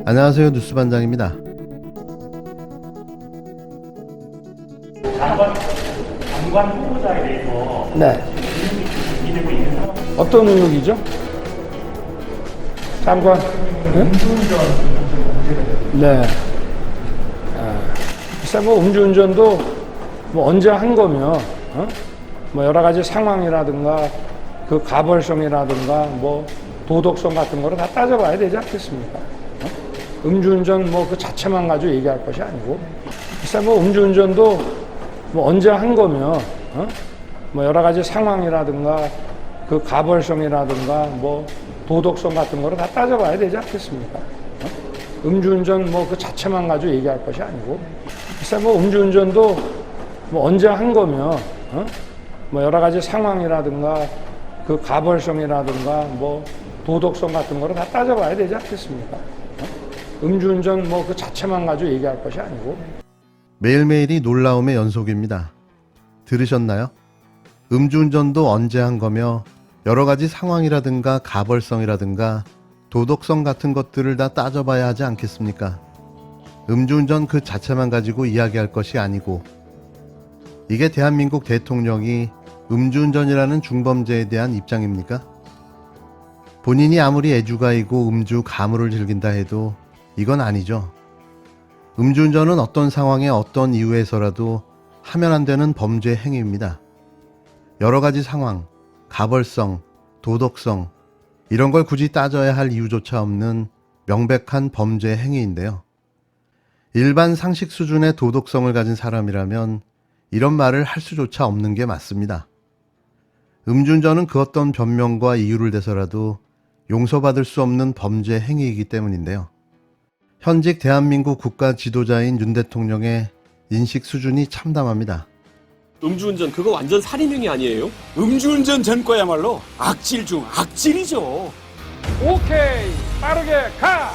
안녕하세요. 뉴스반장입니다. 장관 후보자에 대해서 네. 얘기되고 있는 상황. 어떤 의혹이죠? 장관. 음주운전 네. 글쎄 뭐 음주운전도 뭐 언제 한 거면 뭐 여러 가지 상황이라든가 그 가벌성이라든가 뭐 도덕성 같은 거를 다 따져봐야 되지 않겠습니까? 음주운전 뭐 그 자체만 가지고 얘기할 것이 아니고 글쎄 뭐 음주운전도 뭐 언제 한 거면 뭐 여러 가지 상황이라든가 그 가벌성이라든가 뭐 도덕성 같은 거를 다 따져봐야 되지 않겠습니까? 음주운전 뭐 그 자체만 가지고 얘기할 것이 아니고 글쎄 뭐 음주운전도 뭐 언제 한 거면 뭐 여러 가지 상황이라든가 그 가벌성이라든가 뭐 도덕성 같은 거를 다 따져봐야 되지 않겠습니까? 음주운전 뭐 그 자체만 가지고 얘기할 것이 아니고. 매일매일이 놀라움의 연속입니다. 들으셨나요? 음주운전도 언제 한 거며 여러 가지 상황이라든가 가벌성이라든가 도덕성 같은 것들을 다 따져봐야 하지 않겠습니까? 음주운전 그 자체만 가지고 이야기할 것이 아니고, 이게 대한민국 대통령이 음주운전이라는 중범죄에 대한 입장입니까? 본인이 아무리 애주가이고 음주 가물을 즐긴다 해도 이건 아니죠. 음주운전은 어떤 상황에 어떤 이유에서라도 하면 안 되는 범죄 행위입니다. 여러 가지 상황, 가벌성, 도덕성, 이런 걸 굳이 따져야 할 이유조차 없는 명백한 범죄 행위인데요. 일반 상식 수준의 도덕성을 가진 사람이라면 이런 말을 할 수조차 없는 게 맞습니다. 음주운전은 그 어떤 변명과 이유를 대서라도 용서받을 수 없는 범죄 행위이기 때문인데요. 현직 대한민국 국가 지도자인 윤 대통령의 인식 수준이 참담합니다. 음주운전 그거 완전 살인행위 아니에요? 음주운전 전과야말로 악질 중 악질이죠. 오케이, 빠르게 가!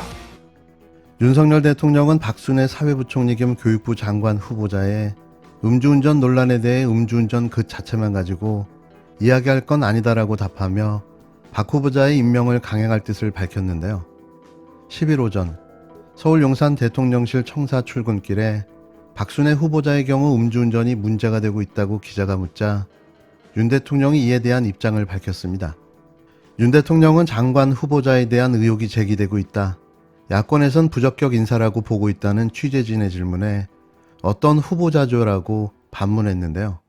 윤석열 대통령은 박순애 사회부총리 겸 교육부 장관 후보자의 음주운전 논란에 대해 음주운전 그 자체만 가지고 이야기할 건 아니다라고 답하며 박 후보자의 임명을 강행할 뜻을 밝혔는데요. 10일 오전 서울 용산 대통령실 청사 출근길에 박순애 후보자의 경우 음주운전이 문제가 되고 있다고 기자가 묻자 윤 대통령이 이에 대한 입장을 밝혔습니다. 윤 대통령은 장관 후보자에 대한 의혹이 제기되고 있다, 야권에선 부적격 인사라고 보고 있다는 취재진의 질문에 어떤 후보자죠라고 반문했는데요.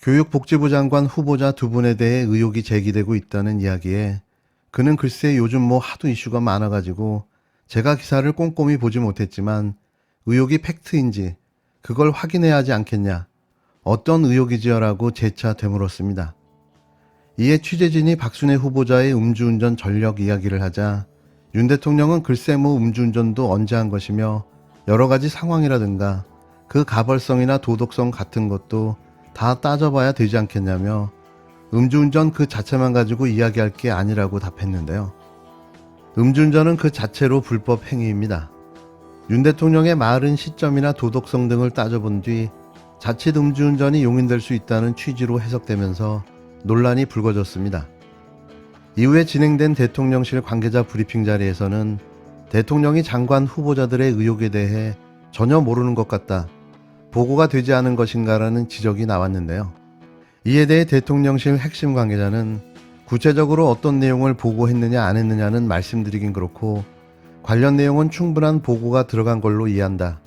교육복지부 장관 후보자 두 분에 대해 의혹이 제기되고 있다는 이야기에 그는 글쎄 요즘 뭐 하도 이슈가 많아가지고 제가 기사를 꼼꼼히 보지 못했지만 의혹이 팩트인지 그걸 확인해야 하지 않겠냐, 어떤 의혹이지요? 라고 재차 되물었습니다. 이에 취재진이 박순애 후보자의 음주운전 전력 이야기를 하자 윤 대통령은 글쎄 뭐 음주운전도 언제 한 것이며 여러 가지 상황이라든가 그 가벌성이나 도덕성 같은 것도 다 따져봐야 되지 않겠냐며 음주운전 그 자체만 가지고 이야기할 게 아니라고 답했는데요. 음주운전은 그 자체로 불법 행위입니다. 윤 대통령의 말은 시점이나 도덕성 등을 따져본 뒤 자칫 음주운전이 용인될 수 있다는 취지로 해석되면서 논란이 불거졌습니다. 이후에 진행된 대통령실 관계자 브리핑 자리에서는 대통령이 장관 후보자들의 의혹에 대해 전혀 모르는 것 같다, 보고가 되지 않은 것인가라는 지적이 나왔는데요. 이에 대해 대통령실 핵심 관계자는 구체적으로 어떤 내용을 보고했느냐 안 했느냐는 말씀드리긴 그렇고 관련 내용은 충분한 보고가 들어간 걸로 이해한다.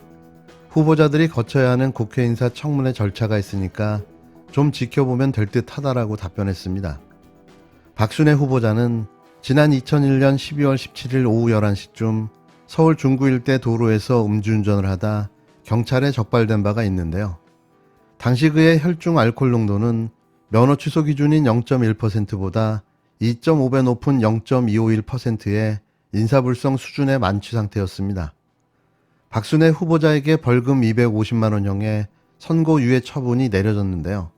후보자들이 거쳐야 하는 국회 인사 청문회 절차가 있으니까 좀 지켜보면 될 듯하다라고 답변했습니다. 박순애 후보자는 지난 2001년 12월 17일 오후 11시쯤 서울 중구 일대 도로에서 음주운전을 하다 경찰에 적발된 바가 있는데요. 당시 그의 혈중 알코올 농도는 면허 취소 기준인 0.1%보다 2.5배 높은 0.251%의 인사불성 수준의 만취 상태였습니다. 박순애 후보자에게 벌금 250만원형의 선고유예 처분이 내려졌는데요.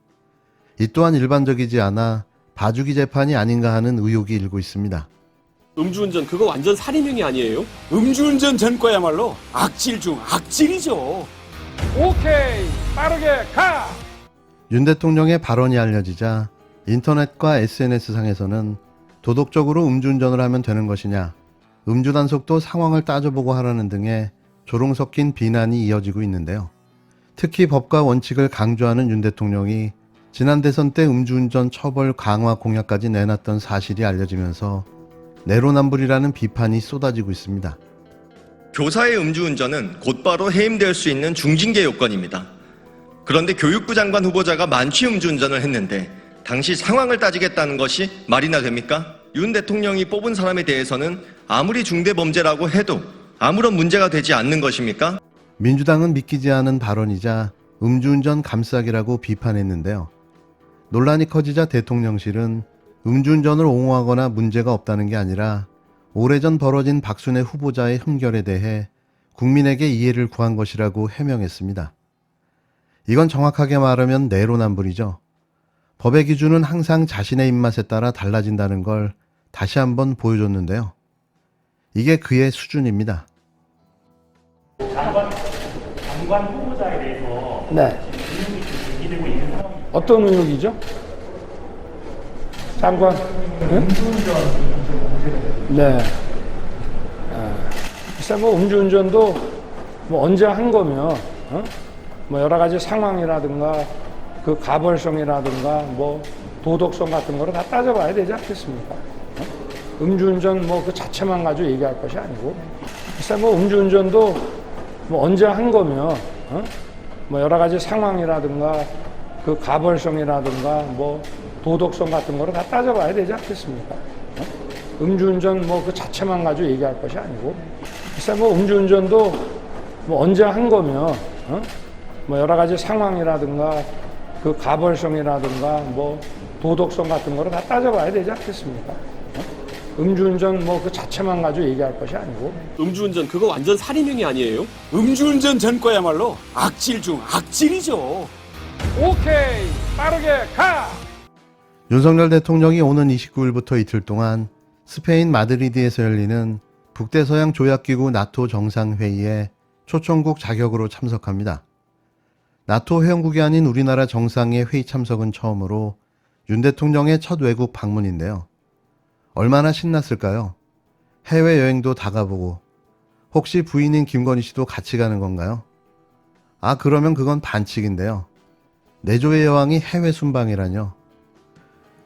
이 또한 일반적이지 않아 봐주기 재판이 아닌가 하는 의혹이 일고 있습니다. 음주운전 그거 완전 살인행위 아니에요? 음주운전 전과야말로 악질 중 악질이죠. 오케이, 빠르게 가! 윤 대통령의 발언이 알려지자 인터넷과 SNS상에서는 도덕적으로 음주운전을 하면 되는 것이냐, 음주 단속도 상황을 따져보고 하라는 등의 조롱 섞인 비난이 이어지고 있는데요. 특히 법과 원칙을 강조하는 윤 대통령이 지난 대선 때 음주운전 처벌 강화 공약까지 내놨던 사실이 알려지면서 내로남불이라는 비판이 쏟아지고 있습니다. 교사의 음주운전은 곧바로 해임될 수 있는 중징계 요건입니다. 그런데 교육부 장관 후보자가 만취 음주운전을 했는데 당시 상황을 따지겠다는 것이 말이나 됩니까? 윤 대통령이 뽑은 사람에 대해서는 아무리 중대범죄라고 해도 아무런 문제가 되지 않는 것입니까? 민주당은 믿기지 않은 발언이자 음주운전 감싸기라고 비판했는데요. 논란이 커지자 대통령실은 음주운전을 옹호하거나 문제가 없다는 게 아니라 오래전 벌어진 박순애 후보자의 흠결에 대해 국민에게 이해를 구한 것이라고 해명했습니다. 이건 정확하게 말하면 내로남불이죠. 법의 기준은 항상 자신의 입맛에 따라 달라진다는 걸 다시 한번 보여줬는데요. 이게 그의 수준입니다. 장관 후보자에 대해서 네. 의혹이 제기되고 있는 상황입니다. 어떤 의혹이죠? 장관? 응? 네. 글쎄 뭐 음주운전도 뭐 언제 한 거면 뭐 여러 가지 상황이라든가 그 가벌성이라든가 뭐 도덕성 같은 거를 다 따져봐야 되지 않겠습니까? 음주운전 뭐 그 자체만 가지고 얘기할 것이 아니고 글쎄 뭐 음주운전도 뭐 언제 한 거면 뭐 여러 가지 상황이라든가 그 가벌성이라든가 뭐 도덕성 같은 거를 다 따져봐야 되지 않겠습니까? 음주운전 뭐 그 자체만 가지고 얘기할 것이 아니고 글쎄 뭐 음주운전도 뭐 언제 한 거면 뭐 여러 가지 상황이라든가 그 가벌성이라든가 뭐 도덕성 같은 거를 다 따져봐야 되지 않겠습니까? 음주운전 뭐 그 자체만 가지고 얘기할 것이 아니고 음주운전 그거 완전 살인행위 아니에요? 음주운전 전 거야말로 악질 중 악질이죠. 오케이 빠르게 가! 윤석열 대통령이 오는 29일부터 이틀 동안 스페인 마드리드에서 열리는 북대서양 조약기구 나토 정상회의에 초청국 자격으로 참석합니다. 나토 회원국이 아닌 우리나라 정상의 회의 참석은 처음으로 윤 대통령의 첫 외국 방문인데요. 얼마나 신났을까요? 해외여행도 다 가보고 혹시 부인인 김건희 씨도 같이 가는 건가요? 아 그러면 그건 반칙인데요. 내조의 여왕이 해외 순방이라뇨.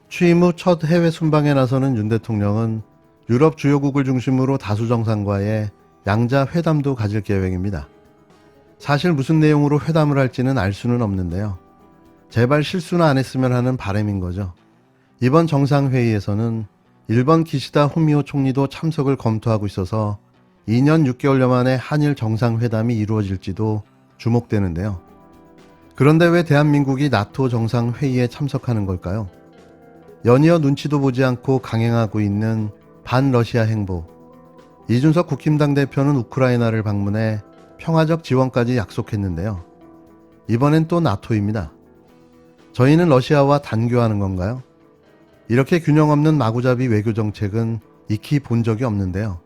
취임 후 첫 해외 순방에 나서는 윤 대통령은 유럽 주요국을 중심으로 다수 정상과의 양자 회담도 가질 계획입니다. 사실 무슨 내용으로 회담을 할지는 알 수는 없는데요. 제발 실수나 안 했으면 하는 바람인 거죠. 이번 정상회의에서는 일본 기시다 후미오 총리도 참석을 검토하고 있어서 2년 6개월여 만에 한일 정상회담이 이루어질지도 주목되는데요. 그런데 왜 대한민국이 나토 정상회의에 참석하는 걸까요? 연이어 눈치도 보지 않고 강행하고 있는 반러시아 행보. 이준석 국힘당 대표는 우크라이나를 방문해 평화적 지원까지 약속했는데요. 이번엔 또 나토입니다. 저희는 러시아와 단교하는 건가요? 이렇게 균형 없는 마구잡이 외교 정책은 익히 본 적이 없는데요.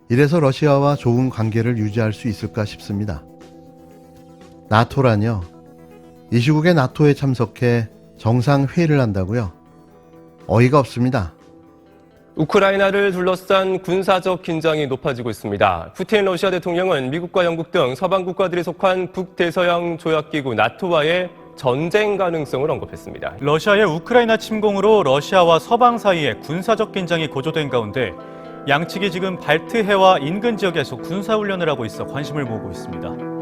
이래서 러시아와 좋은 관계를 유지할 수 있을까 싶습니다. 나토라뇨? 이 시국에 나토에 참석해 정상회의를 한다고요? 어이가 없습니다. 우크라이나를 둘러싼 군사적 긴장이 높아지고 있습니다. 푸틴 러시아 대통령은 미국과 영국 등 서방 국가들이 속한 북대서양 조약기구 나토와의 전쟁 가능성을 언급했습니다. 러시아의 우크라이나 침공으로 러시아와 서방 사이에 군사적 긴장이 고조된 가운데 양측이 지금 발트해와 인근 지역에서 군사훈련을 하고 있어 관심을 모으고 있습니다.